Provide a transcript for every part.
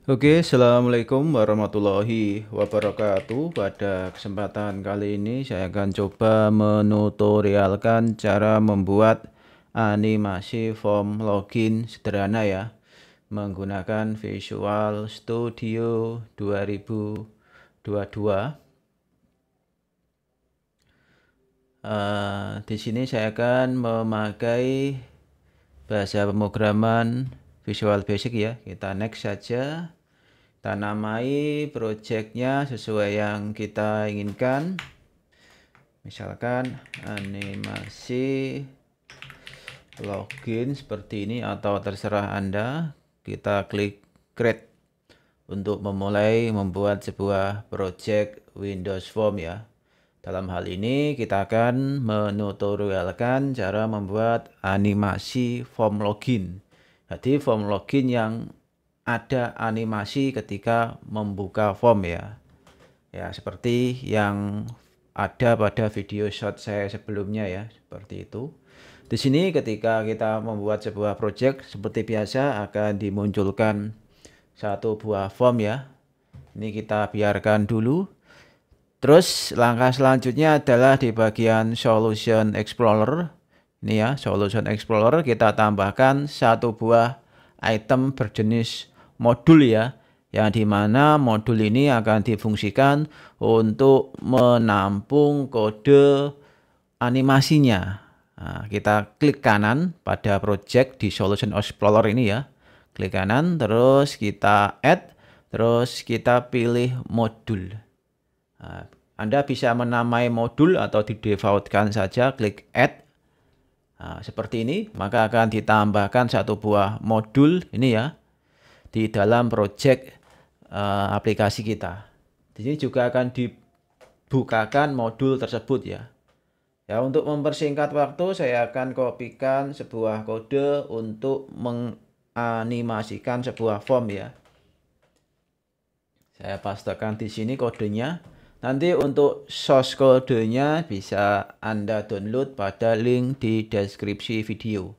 Oke, assalamualaikum warahmatullahi wabarakatuh. Pada kesempatan kali ini saya akan coba menutorialkan cara membuat animasi form login sederhana ya, menggunakan Visual Studio 2022. Di sini saya akan memakai bahasa pemrograman Visual Basic ya. Kita next saja. Kita namai projectnya sesuai yang kita inginkan. Misalkan animasi login seperti ini atau terserah Anda. Kita klik create untuk memulai membuat sebuah project Windows Form ya. Dalam hal ini kita akan menutorialkan cara membuat animasi form login. Jadi form login yang ada animasi ketika membuka form ya. Ya, seperti yang ada pada video short saya sebelumnya ya, seperti itu. Di sini ketika kita membuat sebuah project seperti biasa akan dimunculkan satu buah form ya. Ini kita biarkan dulu. Terus langkah selanjutnya adalah di bagian Solution Explorer. Ini ya, Solution Explorer kita tambahkan satu buah item berjenis modul ya, yang dimana modul ini akan difungsikan untuk menampung kode animasinya. Nah, kita klik kanan pada project di Solution Explorer ini ya, klik kanan, terus kita add, terus kita pilih modul. Nah, Anda bisa menamai modul atau di defaultkan saja, klik add. Nah, seperti ini, maka akan ditambahkan satu buah modul ini ya di dalam project aplikasi kita. Di sini juga akan dibukakan modul tersebut ya. Ya, untuk mempersingkat waktu saya akan kopikan sebuah kode untuk menganimasikan sebuah form ya. Saya pastekan di sini kodenya. Nanti untuk source kodenya bisa Anda download pada link di deskripsi video.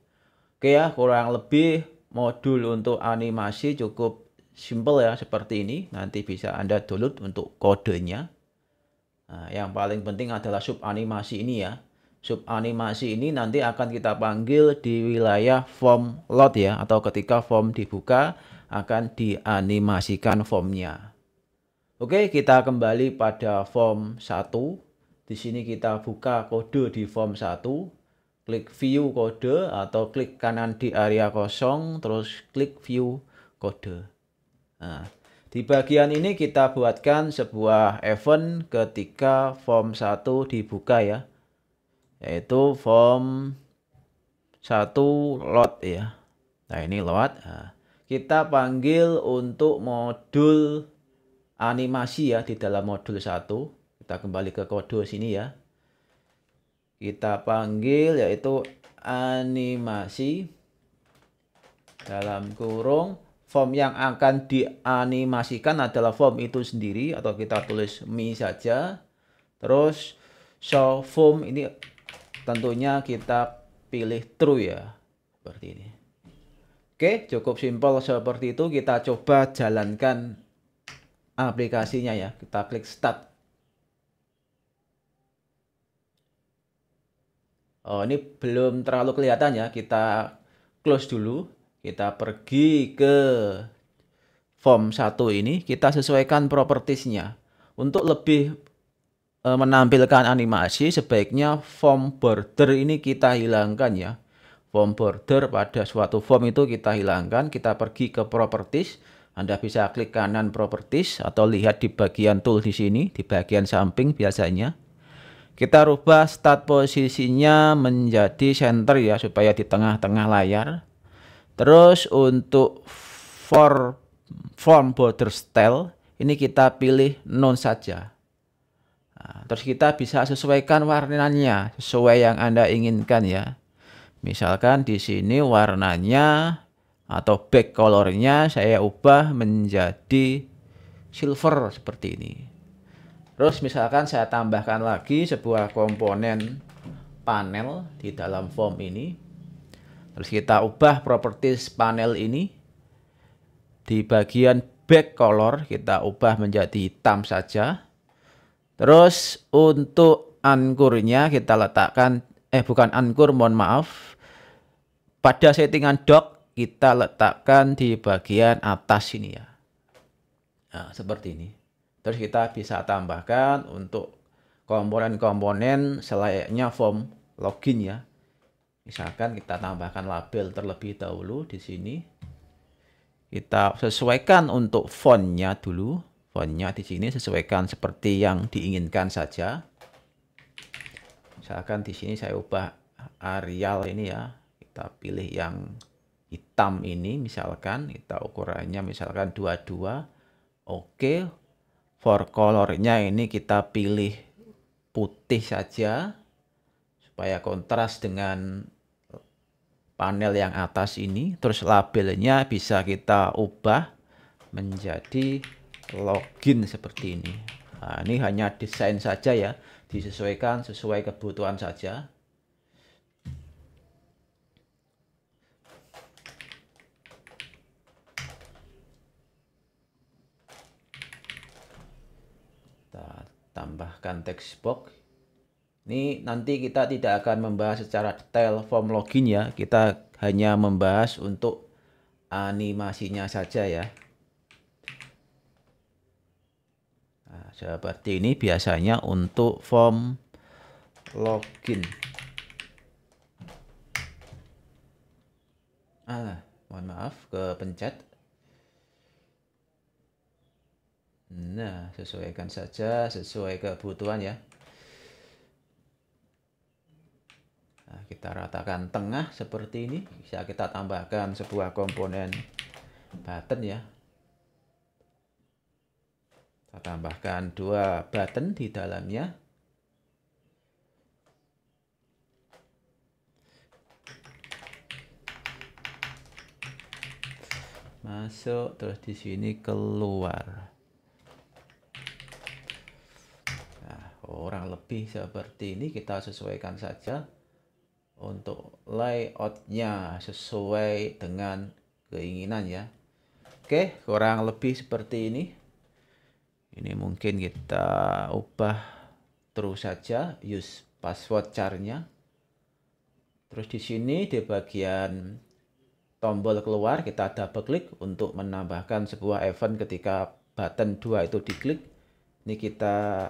Oke ya, kurang lebih modul untuk animasi cukup simple ya, seperti ini. Nanti bisa Anda download untuk kodenya. Nah, yang paling penting adalah sub animasi ini ya. Sub animasi ini nanti akan kita panggil di wilayah form load ya, atau ketika form dibuka akan dianimasikan formnya. Oke, kita kembali pada form 1. Di sini kita buka kode di form 1. Klik view kode atau klik kanan di area kosong, terus klik view kode. Nah, di bagian ini kita buatkan sebuah event ketika form 1 dibuka ya, yaitu form 1 load ya. Nah, ini load. Nah, kita panggil untuk modul animasi ya di dalam modul 1. Kita kembali ke kode sini ya. Kita panggil yaitu animasi dalam kurung form yang akan dianimasikan adalah form itu sendiri, atau kita tulis me saja. Terus show form ini tentunya kita pilih true ya, seperti ini. Oke, cukup simpel seperti itu. Kita coba jalankan aplikasinya ya. Kita klik start. Oh, ini belum terlalu kelihatan ya. Kita close dulu. Kita pergi ke form 1 ini. Kita sesuaikan propertiesnya. Untuk lebih menampilkan animasi, sebaiknya form border ini kita hilangkan ya. Form border pada suatu form itu kita hilangkan. Kita pergi ke properties. Anda bisa klik kanan properties atau lihat di bagian tool di sini, di bagian samping biasanya. Kita rubah start posisinya menjadi center ya, supaya di tengah-tengah layar. Terus untuk form border style ini kita pilih none saja. Nah, terus kita bisa sesuaikan warnanya sesuai yang Anda inginkan ya. Misalkan di sini warnanya atau back colornya saya ubah menjadi silver seperti ini. Terus misalkan saya tambahkan lagi sebuah komponen panel di dalam form ini. Terus kita ubah properties panel ini. Di bagian back color kita ubah menjadi hitam saja. Terus untuk anchornya kita letakkan, bukan anchor, mohon maaf. Pada settingan dock kita letakkan di bagian atas ini ya. Nah, seperti ini. Terus kita bisa tambahkan untuk komponen-komponen selayaknya form login ya. Misalkan kita tambahkan label terlebih dahulu di sini. Kita sesuaikan untuk fontnya dulu. Fontnya di sini sesuaikan seperti yang diinginkan saja. Misalkan di sini saya ubah Arial ini ya. Kita pilih yang hitam ini misalkan. Kita ukurannya misalkan 22. Oke. For colornya ini kita pilih putih saja. Supaya kontras dengan panel yang atas ini. Terus labelnya bisa kita ubah menjadi login seperti ini. Nah, ini hanya desain saja ya, disesuaikan sesuai kebutuhan saja. Kita tambahkan text box. Ini nanti kita tidak akan membahas secara detail form login ya. Kita hanya membahas untuk animasinya saja ya. Nah, seperti ini biasanya untuk form login. Mohon maaf, kepencet. Nah, sesuaikan saja sesuai kebutuhan ya. Nah, kita ratakan tengah seperti ini. Bisa kita tambahkan sebuah komponen button ya. Kita tambahkan 2 button di dalamnya. Masuk terus di sini keluar. Nah, kurang lebih seperti ini, kita sesuaikan saja. Untuk layoutnya sesuai dengan keinginan ya. Oke, kurang lebih seperti ini. Ini mungkin kita ubah terus saja, use password char-nya. Terus di sini di bagian tombol keluar kita double klik untuk menambahkan sebuah event ketika button 2 itu diklik. Ini kita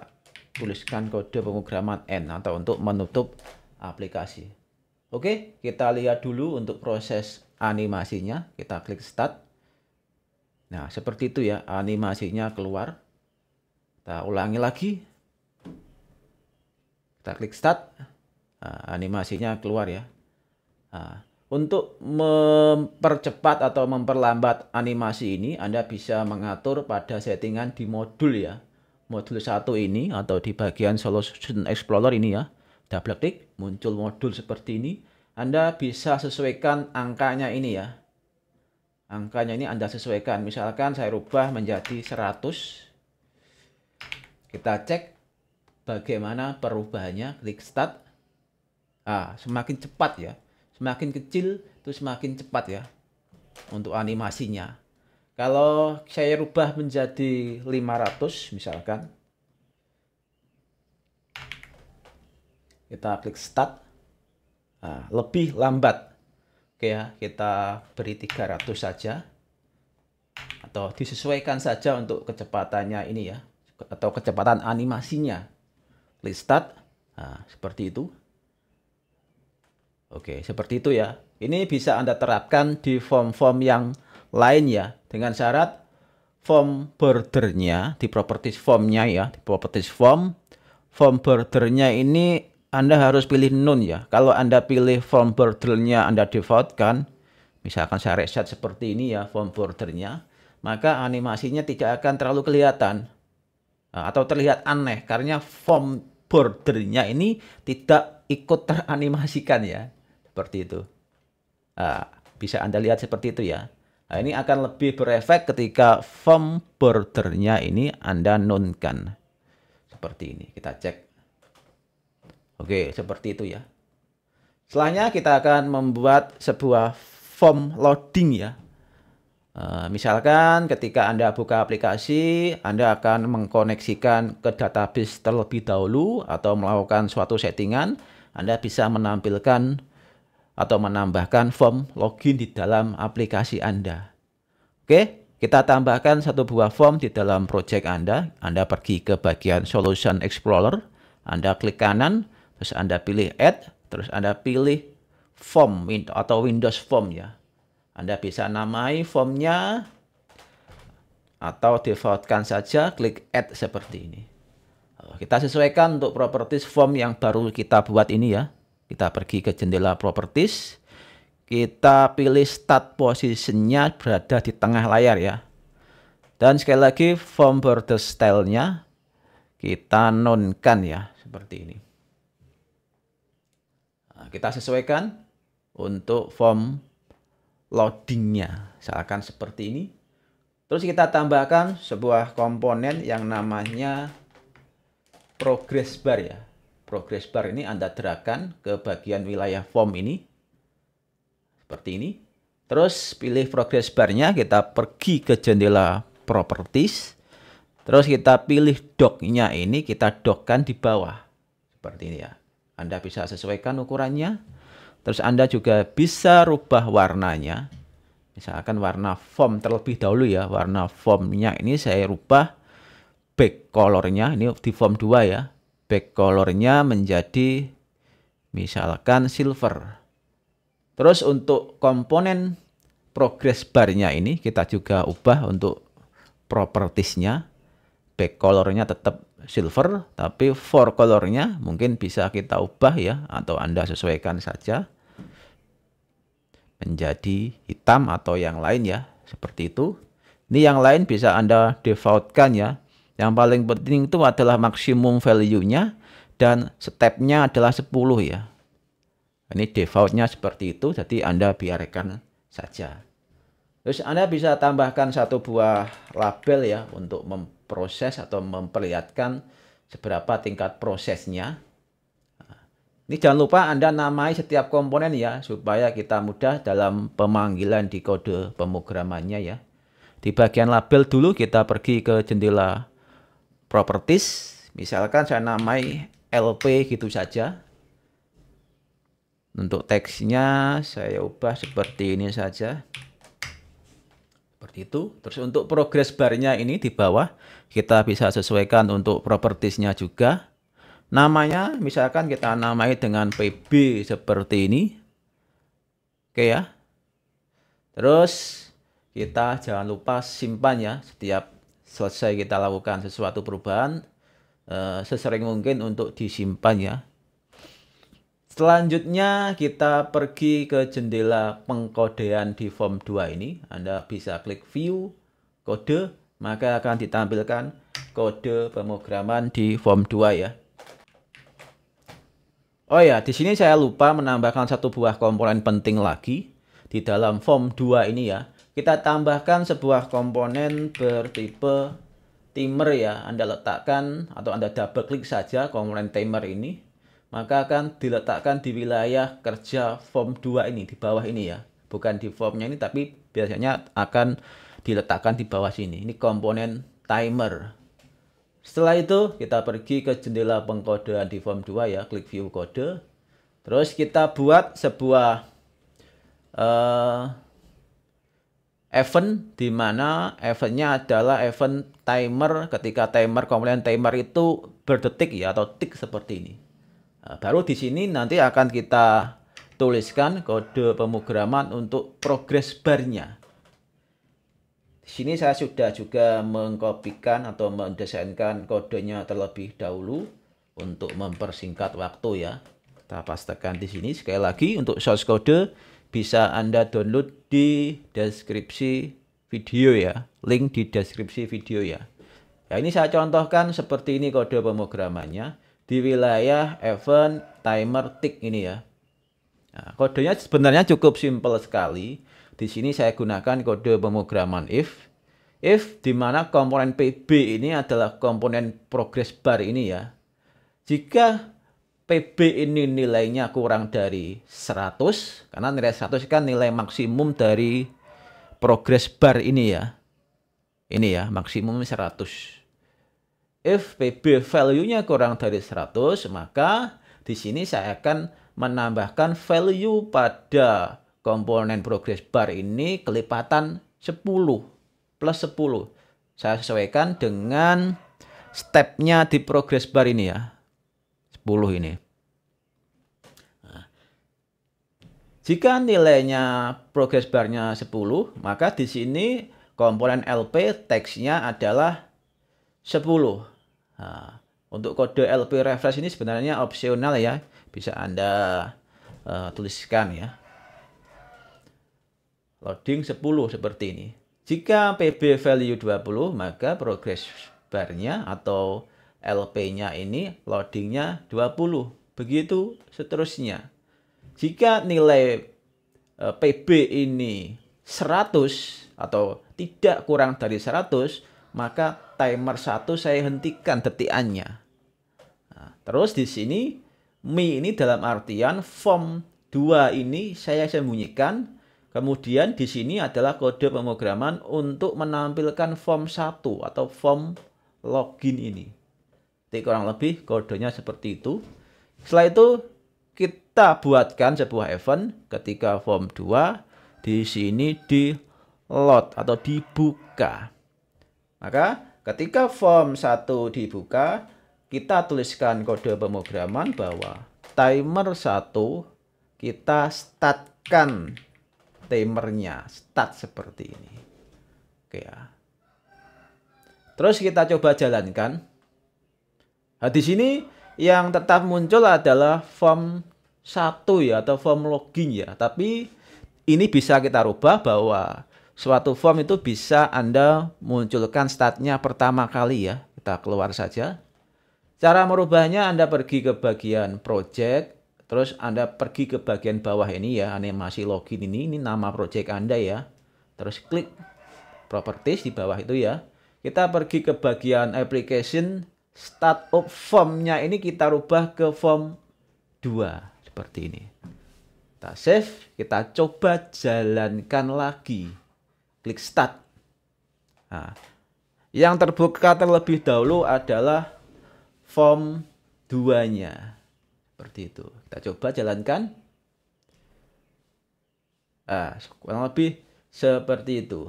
tuliskan kode pemrograman N atau untuk menutup aplikasi. Oke, kita lihat dulu untuk proses animasinya. Kita klik start. Nah, seperti itu ya, animasinya keluar. Kita ulangi lagi. Kita klik start. Nah, animasinya keluar ya. Nah, untuk mempercepat atau memperlambat animasi ini, Anda bisa mengatur pada settingan di modul ya. Modul 1 ini atau di bagian Solution Explorer ini ya. Double klik, muncul modul seperti ini. Anda bisa sesuaikan angkanya ini ya. Angkanya ini Anda sesuaikan. Misalkan saya rubah menjadi 100. Kita cek bagaimana perubahannya. Klik start. Semakin cepat ya. Semakin kecil itu semakin cepat ya. Untuk animasinya. Kalau saya rubah menjadi 500 misalkan. Kita klik start. Lebih lambat. Oke ya, kita beri 300 saja. Atau disesuaikan saja untuk kecepatannya ini ya. Atau kecepatan animasinya. Klik start. Seperti itu. Oke, seperti itu ya. Ini bisa Anda terapkan di form-form yang lain ya. Dengan syarat form bordernya, di properties formnya ya. Di properties form bordernya ini Anda harus pilih none ya. Kalau Anda pilih form bordernya Anda defaultkan, misalkan saya reset seperti ini ya form bordernya, maka animasinya tidak akan terlalu kelihatan atau terlihat aneh karena form bordernya ini tidak ikut teranimasikan ya. Seperti itu. Bisa Anda lihat seperti itu ya. Nah, ini akan lebih berefek ketika form bordernya ini Anda nonkan. Seperti ini. Kita cek. Oke, seperti itu ya. Setelahnya kita akan membuat sebuah form loading ya. Misalkan ketika Anda buka aplikasi, Anda akan mengkoneksikan ke database terlebih dahulu atau melakukan suatu settingan, Anda bisa menampilkan atau menambahkan form login di dalam aplikasi Anda. Oke, kita tambahkan satu buah form di dalam project Anda. Anda pergi ke bagian Solution Explorer, Anda klik kanan, terus Anda pilih Add, terus Anda pilih Form atau Windows Form ya. Anda bisa namai formnya atau defaultkan saja, klik Add seperti ini. Kita sesuaikan untuk properties form yang baru kita buat ini ya. Kita pergi ke jendela properties. Kita pilih start positionnya berada di tengah layar ya. Dan sekali lagi form border style-nya kita nonkan ya, seperti ini. Nah, kita sesuaikan untuk form loadingnya, misalkan seperti ini. Terus kita tambahkan sebuah komponen yang namanya progress bar ya. Progress bar ini Anda dragkan ke bagian wilayah form ini. Seperti ini. Terus pilih progress bar-nya, kita pergi ke jendela properties. Terus kita pilih dock-nya ini, kita dockkan di bawah. Seperti ini ya. Anda bisa sesuaikan ukurannya. Terus Anda juga bisa rubah warnanya. Misalkan warna form terlebih dahulu ya. Warna formnya ini saya rubah back colornya. Ini di form 2 ya. Back colornya menjadi misalkan silver. Terus untuk komponen progress bar-nya ini kita juga ubah untuk propertiesnya. Back colornya tetap silver. Tapi for colornya mungkin bisa kita ubah ya. Atau Anda sesuaikan saja menjadi hitam atau yang lain ya, seperti itu. Ini yang lain bisa Anda defaultkan ya. Yang paling penting itu adalah maksimum value-nya dan step-nya adalah 10 ya. Ini defaultnya seperti itu, jadi Anda biarkan saja. Terus Anda bisa tambahkan satu buah label ya untuk memproses atau memperlihatkan seberapa tingkat prosesnya. Ini jangan lupa Anda namai setiap komponen ya, supaya kita mudah dalam pemanggilan di kode pemrogramannya ya. Di bagian label dulu kita pergi ke jendela properties. Misalkan saya namai LP gitu saja. Untuk teksnya saya ubah seperti ini saja. Seperti itu. Terus untuk progress bar-nya ini di bawah, kita bisa sesuaikan untuk propertiesnya juga. Namanya misalkan kita namai dengan PB seperti ini. Oke ya. Terus kita jangan lupa simpan ya. Setiap selesai kita lakukan sesuatu perubahan, sesering mungkin untuk disimpan ya. Selanjutnya kita pergi ke jendela pengkodean di form 2 ini. Anda bisa klik view, kode, maka akan ditampilkan kode pemrograman di form 2 ya. Oh ya, di sini saya lupa menambahkan satu buah komponen penting lagi di dalam form 2 ini ya. Kita tambahkan sebuah komponen bertipe timer ya. Anda letakkan atau Anda double klik saja komponen timer ini, maka akan diletakkan di wilayah kerja form 2 ini, di bawah ini ya. Bukan di formnya ini, tapi biasanya akan diletakkan di bawah sini. Ini komponen timer. Setelah itu kita pergi ke jendela pengkodean di form 2 ya, klik view kode. Terus kita buat sebuah event di mana eventnya adalah event timer ketika komponen timer itu berdetik ya, atau tik seperti ini. Nah, baru di sini nanti akan kita tuliskan kode pemrograman untuk progress bar-nya. Di sini saya sudah juga mengkopikan atau mendesainkan kodenya terlebih dahulu untuk mempersingkat waktu ya. Kita pastekan di sini. Sekali lagi untuk source code bisa Anda download di deskripsi video ya. Link di deskripsi video ya. Ya, ini saya contohkan seperti ini kode pemrogramannya di wilayah event timer tick ini ya. Nah, kodenya sebenarnya cukup simpel sekali. Di sini saya gunakan kode pemrograman if di mana komponen PB ini adalah komponen progress bar ini ya. Jika PB ini nilainya kurang dari 100, karena nilai 100 kan nilai maksimum dari progress bar ini ya. Ini ya, maksimum 100. If PB value-nya kurang dari 100, maka di sini saya akan menambahkan value pada komponen progress bar ini kelipatan 10 plus 10. Saya sesuaikan dengan stepnya di progress bar ini ya. 10 ini. Jika nilainya progress bar-nya 10, maka di sini komponen LP teksnya adalah 10. Nah, untuk kode LP refresh ini sebenarnya opsional ya. Bisa Anda tuliskan ya. Loading 10 seperti ini. Jika PB value 20, maka progress bar-nya atau LP-nya ini loadingnya 20. Begitu seterusnya. Jika nilai PB ini 100 atau tidak kurang dari 100, maka timer 1 saya hentikan detikannya. Nah, terus di sini Mi ini dalam artian form 2 ini saya sembunyikan. Kemudian di sini adalah kode pemrograman untuk menampilkan form 1 atau form login ini. Jadi kurang lebih kodenya seperti itu. Setelah itu kita buatkan sebuah event ketika form 2 di sini di load atau dibuka. Maka ketika form 1 dibuka, kita tuliskan kode pemrograman bahwa timer 1 kita startkan timernya, start seperti ini. Oke ya. Terus kita coba jalankan. Nah, di sini yang tetap muncul adalah form 1 ya atau form login ya. Tapi ini bisa kita rubah bahwa suatu form itu bisa Anda munculkan startnya pertama kali ya. Kita keluar saja. Cara merubahnya Anda pergi ke bagian project. Terus Anda pergi ke bagian bawah ini ya. Animasi login ini nama project Anda ya. Terus klik properties di bawah itu ya. Kita pergi ke bagian application. Start up form-nya ini kita rubah ke form 2 seperti ini. Kita save, kita coba jalankan lagi. Klik start. Nah, yang terbuka terlebih dahulu adalah form 2-nya. Seperti itu. Kita coba jalankan. Nah, kurang lebih seperti itu.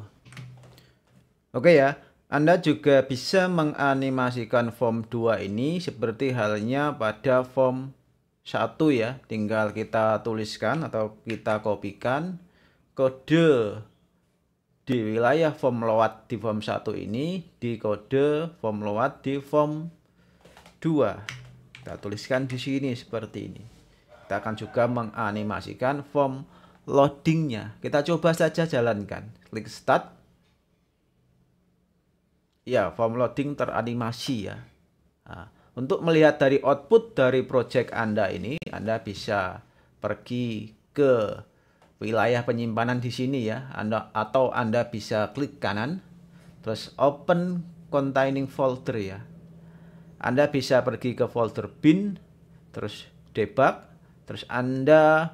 Oke ya. Anda juga bisa menganimasikan form 2 ini seperti halnya pada form 1 ya. Tinggal kita tuliskan atau kita kopikan kode di wilayah form load di form 1 ini di kode form load di form 2. Kita tuliskan di sini seperti ini. Kita akan juga menganimasikan form loadingnya. Kita coba saja jalankan. Klik start. Ya, form loading teranimasi ya. Nah, untuk melihat dari output dari project Anda ini, Anda bisa pergi ke wilayah penyimpanan di sini ya. Atau Anda bisa klik kanan, terus open containing folder ya. Anda bisa pergi ke folder bin, terus debug, terus Anda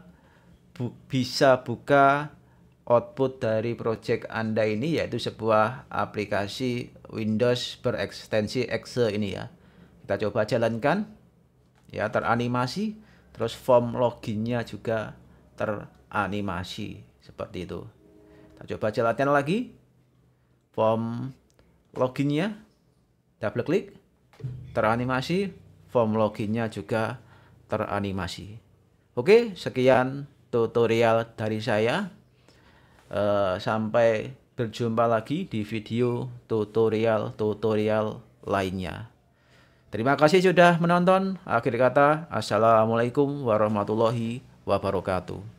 bisa buka output dari project Anda ini, yaitu sebuah aplikasi Windows berekstensi Exe ini ya. Kita coba jalankan. Ya, teranimasi. Terus form loginnya juga teranimasi. Seperti itu. Kita coba jalankan lagi. Form loginnya. Double klik. Teranimasi. Form loginnya juga teranimasi. Oke, sekian tutorial dari saya. Sampai berjumpa lagi di video tutorial lainnya. Terima kasih sudah menonton. Akhir kata, assalamualaikum warahmatullahi wabarakatuh.